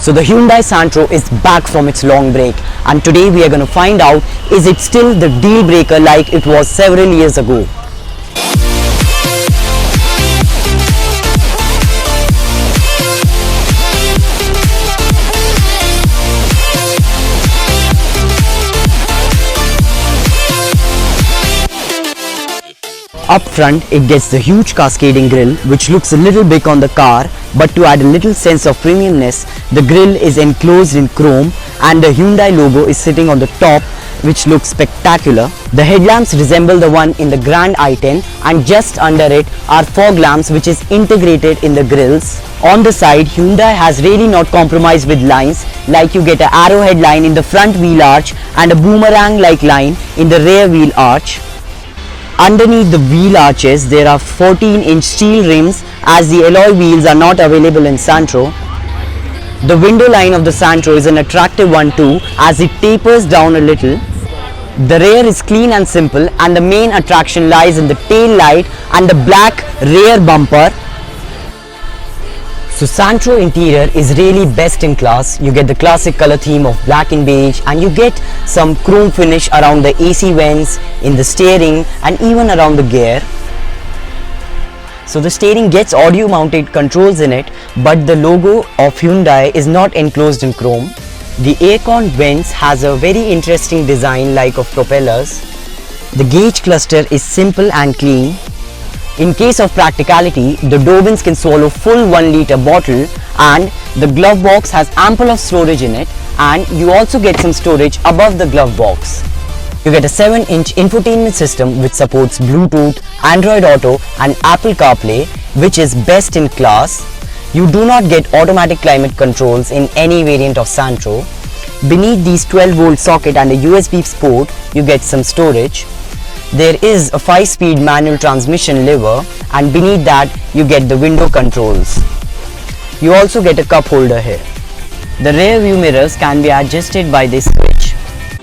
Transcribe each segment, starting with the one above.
So the Hyundai Santro is back from its long break, and today we are going to find out, is it still the deal breaker like it was several years ago? Up front, it gets the huge cascading grille, which looks a little big on the car, but to add a little sense of premiumness, the grille is enclosed in chrome and the Hyundai logo is sitting on the top, which looks spectacular. The headlamps resemble the one in the Grand i10, and just under it are fog lamps, which is integrated in the grilles. On the side, Hyundai has really not compromised with lines, like you get an arrowhead line in the front wheel arch and a boomerang-like line in the rear wheel arch. Underneath the wheel arches, there are 14-inch steel rims, as the alloy wheels are not available in Santro. The window line of the Santro is an attractive one too, as it tapers down a little. The rear is clean and simple, and the main attraction lies in the tail light and the black rear bumper. So Santro interior is really best in class. You get the classic color theme of black and beige, and you get some chrome finish around the AC vents, in the steering, and even around the gear. So the steering gets audio mounted controls in it, but the logo of Hyundai is not enclosed in chrome. The air-con vents has a very interesting design like of propellers. The gauge cluster is simple and clean. In case of practicality, the door bins can swallow full 1 liter bottle, and the glove box has ample of storage in it, and you also get some storage above the glove box. You get a 7-inch infotainment system which supports Bluetooth, Android Auto and Apple CarPlay, which is best in class. You do not get automatic climate controls in any variant of Santro. Beneath these 12-volt socket and a USB port, you get some storage. There is a 5-speed manual transmission lever, and beneath that you get the window controls. You also get a cup holder here. The rear view mirrors can be adjusted by this switch.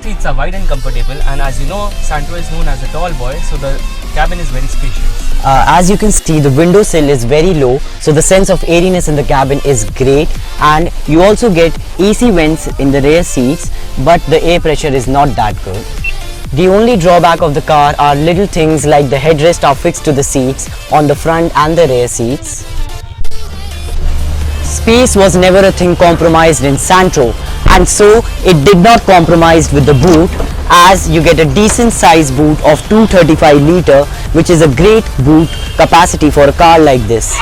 Seats are wide and comfortable, and as you know, Santro is known as a tall boy, so the cabin is very spacious. As you can see, the window sill is very low, so the sense of airiness in the cabin is great, and you also get AC vents in the rear seats, but the air pressure is not that good. The only drawback of the car are little things like the headrests are fixed to the seats on the front and the rear seats. Space was never a thing compromised in Santro, and so it did not compromise with the boot, as you get a decent size boot of 235 litre, which is a great boot capacity for a car like this.